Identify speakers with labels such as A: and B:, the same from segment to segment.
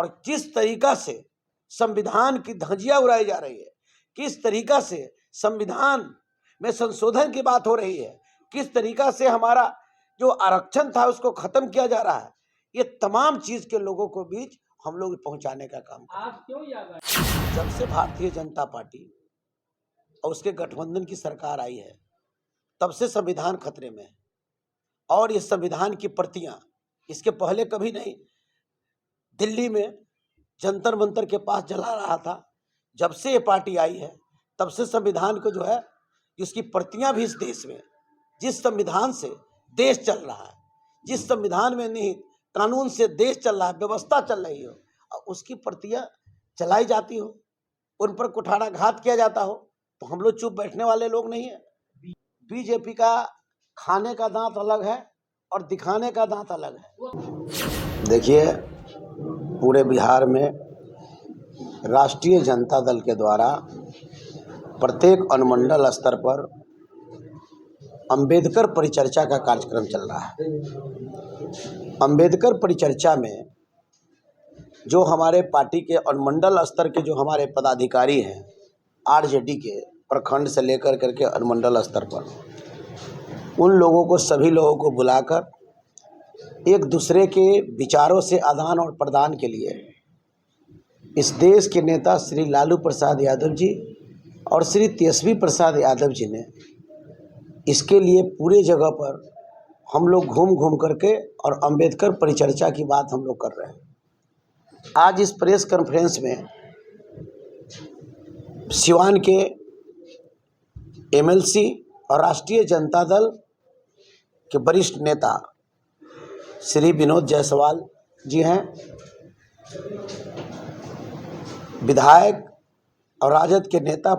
A: और किस तरीका से संविधान की धज्जियां उड़ाई जा रही है, किस तरीका से संविधान में संशोधन की बात हो रही है, किस तरीका से हमारा जो आरक्षण था उसको खत्म किया जा रहा है, ये तमाम चीज के लोगों को बीच हम लोग पहुंचाने का काम कर रहे हैं।
B: आप क्यों याद आए?
A: जब से भारतीय जनता पार्टी और उसके गठबंधन की सरकार आई है तब से संविधान खतरे में है और ये संविधान की प्रतियां इसके पहले कभी नहीं दिल्ली में जंतर मंतर के पास जला रहा था। जब से ये पार्टी आई है तब से संविधान को जो है इसकी प्रतियां भी इस देश में, जिस संविधान से देश चल रहा है, जिस संविधान में निहित कानून से देश चल रहा है, व्यवस्था चल रही हो, और उसकी प्रतियां चलाई जाती हो, उन पर कुठाराघात किया जाता हो, तो हम लोग चुप बैठने वाले लोग नहीं है। बीजेपी का खाने का दांत अलग है और दिखाने का दांत अलग है। देखिए, पूरे बिहार में राष्ट्रीय जनता दल के द्वारा प्रत्येक अनुमंडल स्तर पर अंबेडकर परिचर्चा का कार्यक्रम चल रहा है। अंबेडकर परिचर्चा में जो हमारे पार्टी के अनुमंडल स्तर के जो हमारे पदाधिकारी हैं, आरजेडी के प्रखंड से लेकर करके अनुमंडल स्तर पर, उन लोगों को, सभी लोगों को बुलाकर एक दूसरे के विचारों से आदान और प्रदान के लिए इस देश के नेता श्री लालू प्रसाद यादव जी और श्री तेजस्वी प्रसाद यादव जी ने इसके लिए पूरे जगह पर हम लोग घूम घूम करके और अंबेडकर परिचर्चा की बात हम लोग कर रहे हैं। आज इस प्रेस कॉन्फ्रेंस में सिवान के एमएलसी और राष्ट्रीय जनता दल के वरिष्ठ नेता श्री विनोद जायसवाल जी हैं, विधायक और राजद के नेता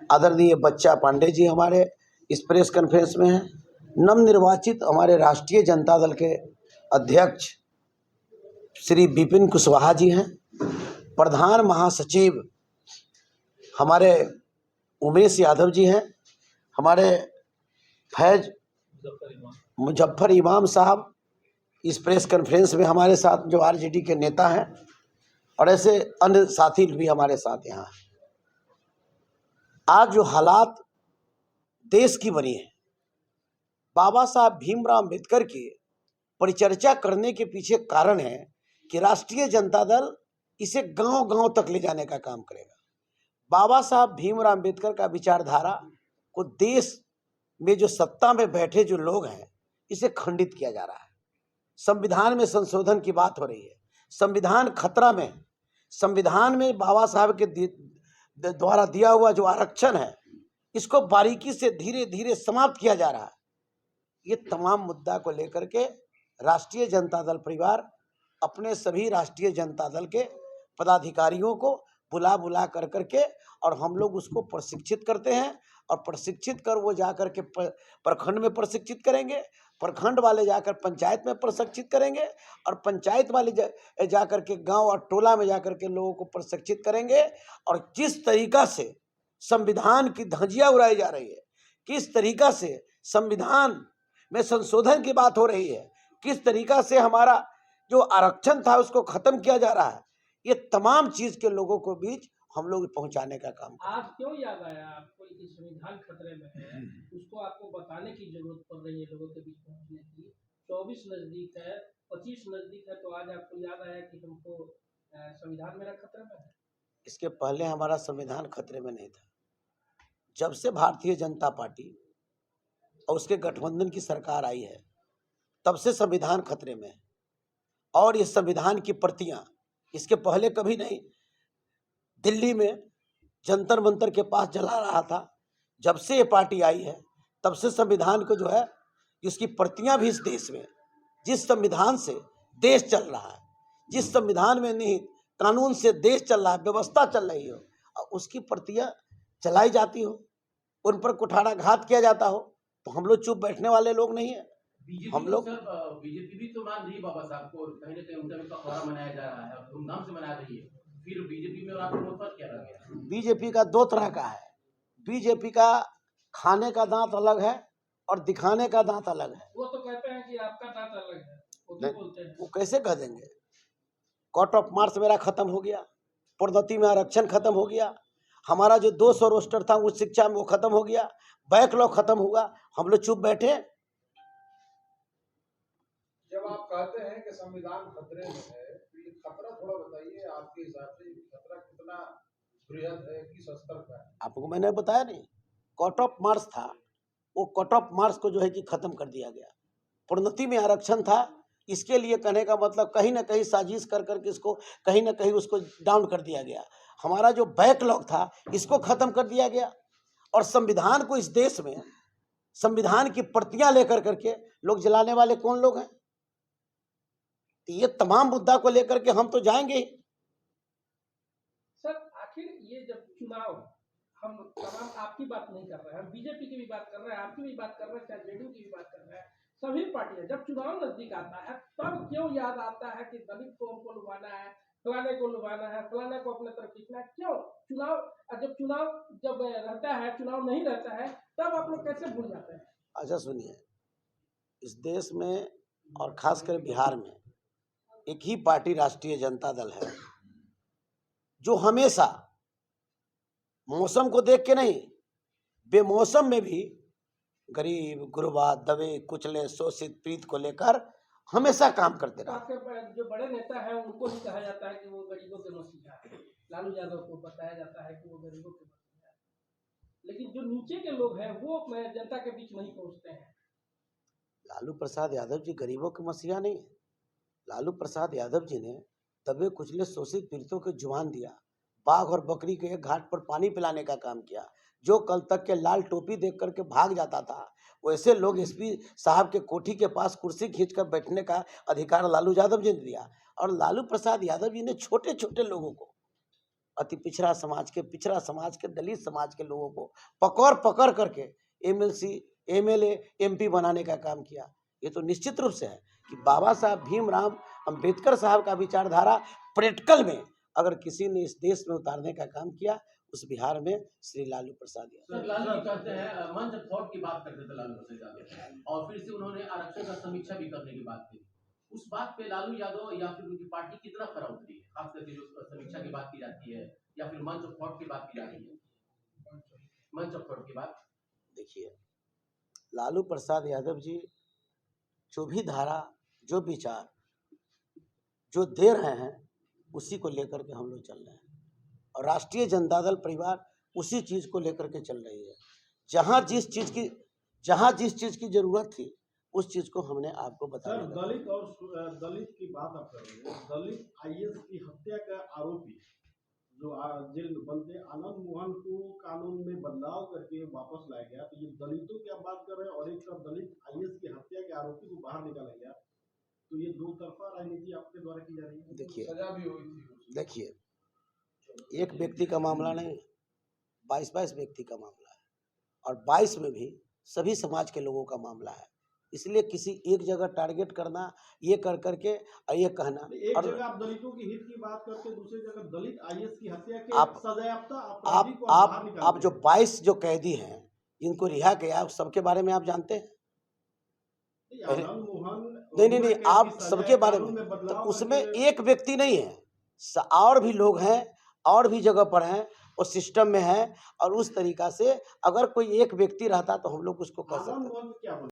A: आदरणीय बच्चा पांडे जी हमारे इस प्रेस कॉन्फ्रेंस में हैं, नवनिर्वाचित हमारे राष्ट्रीय जनता दल के अध्यक्ष श्री विपिन कुशवाहा जी हैं, प्रधान महासचिव हमारे उमेश यादव जी हैं, हमारे फैज मुजफ्फर इमाम साहब इस प्रेस कॉन्फ्रेंस में हमारे साथ जो आरजेडी के नेता हैं, और ऐसे अन्य साथी भी हमारे साथ यहाँ हैं। आज जो हालात देश की बनी है, बाबा साहब भीमराव अम्बेडकर की परिचर्चा करने के पीछे कारण है कि राष्ट्रीय जनता दल इसे गांव गांव तक ले जाने का काम करेगा। बाबा साहब भीमराव अम्बेडकर का विचारधारा को देश में जो सत्ता में बैठे जो लोग हैं, इसे खंडित किया जा रहा है। संविधान में संशोधन की बात हो रही है, संविधान खतरा में, संविधान में बाबा साहब के द्वारा दिया हुआ जो आरक्षण है, इसको बारीकी से धीरे धीरे समाप्त किया जा रहा है। ये तमाम मुद्दा को लेकर के राष्ट्रीय जनता दल परिवार अपने सभी राष्ट्रीय जनता दल के पदाधिकारियों को बुला बुला कर करके और हम लोग उसको प्रशिक्षित करते हैं, और प्रशिक्षित कर वो जा कर के प्रखंड में प्रशिक्षित करेंगे, प्रखंड वाले जाकर पंचायत में प्रशिक्षित करेंगे, और पंचायत वाले जा कर के गांव और टोला में जा कर के लोगों को प्रशिक्षित करेंगे। और किस तरीका से संविधान की धज्जियां उड़ाई जा रही है, किस तरीका से संविधान में संशोधन की बात हो रही है, किस तरीका से हमारा जो आरक्षण था उसको खत्म किया जा रहा है, ये तमाम चीज के लोगों को बीच हम लोग पहुंचाने का काम।
B: आज क्यों याद आया आपको कि संविधान खतरे में है, उसको आपको बताने की जरूरत पड़ रही है लोगों के बीच पहुंचने की? 24 नजदीक है, 25 नजदीक है, तो आज आपको याद आया कि हमको संविधान मेरा खतरे में है?
A: इसके पहले हमारा संविधान खतरे में नहीं था। जब से भारतीय जनता पार्टी और उसके गठबंधन की सरकार आई है तब से संविधान खतरे में है और ये संविधान की प्रतियां इसके पहले कभी नहीं दिल्ली में जंतर मंतर के पास जला रहा था। जब से ये पार्टी आई है तब से संविधान को जो है इसकी प्रतियां भी इस देश में, जिस संविधान से देश चल रहा है, जिस संविधान में निहित कानून से देश चल रहा है, व्यवस्था चल रही हो, और उसकी प्रतियां चलाई जाती हो, उन पर कुठाराघात किया जाता हो, तो हम लोग चुप बैठने वाले लोग नहीं है। हम लोग
C: बीजेपी भी तो मान रही बाबा साहब को, कहीं ना कहीं उनका भी पखवाड़ा मनाया जा रहा है, धूमधाम से मना रही है, फिर बीजेपी में आपको फर्क क्या लग गया?
A: बीजेपी का दो तरह का है। बीजेपी का खाने का दांत अलग है और दिखाने का दांत अलग है।
B: वो तो कहते हैं कि आपका दांत अलग है, वो भी बोलते हैं।
A: वो कैसे कह देंगे? कोर्ट ऑफ मार्क्स मेरा खत्म हो गया, प्रोन्नति में आरक्षण खत्म हो गया, हमारा जो 200 रोस्टर था उच्च शिक्षा में वो खत्म हो गया, बैकलॉग खत्म हुआ, हम लोग चुप बैठे।
D: जब आप कहते हैं कि संविधान खतरे में है, तो ये खतरा थोड़ा बताइए, आपके हिसाब से खतरा कितना बृहद है, किस स्तर का है?
A: आपको मैंने बताया नहीं, कोर्ट ऑफ मार्क्स था, वो कोर्ट ऑफ मार्क्स को जो है कि खत्म कर दिया गया। प्रोन्नति में आरक्षण था, इसके लिए कहने का मतलब कहीं ना कहीं साजिश कर करके इसको कहीं ना कहीं उसको डाउन कर दिया गया। हमारा जो बैकलॉग था इसको खत्म कर दिया गया। और संविधान को इस देश में संविधान की प्रतियां लेकर करके लोग जलाने वाले कौन लोग हैं? तो ये तमाम मुद्दा को लेकर के हम तो जाएंगे ही।
B: सर आखिर ये जब चुनाव, हम तमाम आपकी बात नहीं कर रहे हैं, हम बीजेपी की भी बात कर रहे हैं, आपकी भी बात कर रहे हैं, चाहे जेडीयू की भी बात कर रहे हैं, सभी पार्टियां जब चुनाव नजदीक आता है तब क्यों याद आता है कि दलित को हमको लुभाना है, फलाने को लुभाना है, फलाने को अपने तरफ खींचना है? क्यों जब रहता है, चुनाव नहीं रहता है, तब आप लोग कैसे भूल जाते हैं?
A: अच्छा सुनिए, इस देश में और खासकर बिहार में एक ही पार्टी राष्ट्रीय जनता दल है जो हमेशा मौसम को देख के नहीं, बेमौसम में भी गरीब गुरबा दबे कुचले शोषित पीड़ित को लेकर हमेशा काम करते
B: तो
A: रहा।
B: आपके जो बड़े नेता हैं उनको ही कहा जाता है कि वो गरीबों के मसीहा है, लालू यादव को बताया जाता है कि वो गरीबों के मसीहा है, लेकिन जो नीचे के लोग हैं वो जनता के बीच नहीं पहुंचते हैं।
A: लालू प्रसाद यादव जी गरीबों के मसीहा नहीं है। लालू प्रसाद यादव जी ने दबे कुचले शोषित पीड़ितों को जुबान दिया, बाघ और बकरी के एक घाट पर पानी पिलाने का काम किया। जो कल तक के लाल टोपी देख करके भाग जाता था, वैसे लोग एसपी साहब के कोठी के पास कुर्सी खींचकर बैठने का अधिकार लालू यादव जी ने दिया। और लालू प्रसाद यादव जी ने छोटे छोटे लोगों को, अति पिछड़ा समाज के दलित समाज के लोगों को पकड़ पकड़ करके एमएलसी एमएलए एमपी बनाने का काम किया। ये तो निश्चित रूप से है कि बाबा साहब भीमराव अंबेडकर साहब का विचारधारा प्रैक्टिकल में अगर किसी ने इस देश में उतारने का काम किया, उस बिहार में श्री लालू प्रसाद यादव।
C: सर लालू जी कहते हैं मंच ऑफ थॉट की बात करते थे लालू प्रसाद यादव, और फिर से उन्होंने आरक्षण का समीक्षा भी करने की बात की। उस बात पे लालू यादव या फिर उनकी पार्टी कितना खरा उतरी है, खास करके जो समीक्षा की बात की जाती है या फिर मंच ऑफ थॉट की बात की जाती है? मंच ऑफ थॉट की बात
A: देखिए, लालू प्रसाद यादव जी जो भी धारा, जो विचार, जो दे रहे हैं उसी को लेकर के हम लोग चल रहे हैं, और राष्ट्रीय जनता दल परिवार उसी चीज को लेकर के चल रही है। जहां जिस चीज की जरूरत थी उस चीज को हमने आपको बताया।
D: सर दलित की बात आप कर रहे हैं, दलित आईएएस की हत्या का आरोपी जो जेल में बंद थे, आनंद मोहन को कानून में बदलाव करके वापस लाया गया। तो ये दलितों की आप बात कर रहे हैं और एक तरफ दलित आईएएस की हत्या के आरोपी को बाहर निकाला गया, तो ये दो तरफा राजनीति आपके द्वारा की जा रही है।
A: देखिए,
D: सजा भी हुई थी।
A: देखिए, एक व्यक्ति का मामला नहीं, 22 व्यक्ति का मामला है, और 22 में भी सभी समाज के लोगों का मामला है। इसलिए किसी एक जगह टारगेट करना, ये कर करके और ये कहना,
D: एक
A: और
D: जगह आप दलितों की हित की बात करते, दूसरी जगह दलित आईएएस की हत्या के
A: आप
D: सजायाफ्ता अपराधी को बाहर निकालते
A: आप जो 22 जो कैदी हैं जिनको रिहा किया, उस सबके बारे में आप जानते हैं?
D: आनंद मोहन
A: नहीं, आप सबके बारे में, तो उसमें एक व्यक्ति नहीं है, और भी लोग हैं, और भी जगह पर हैं, और सिस्टम में है। और उस तरीका से अगर कोई एक व्यक्ति रहता तो हम लोग उसको कह सकते हैं।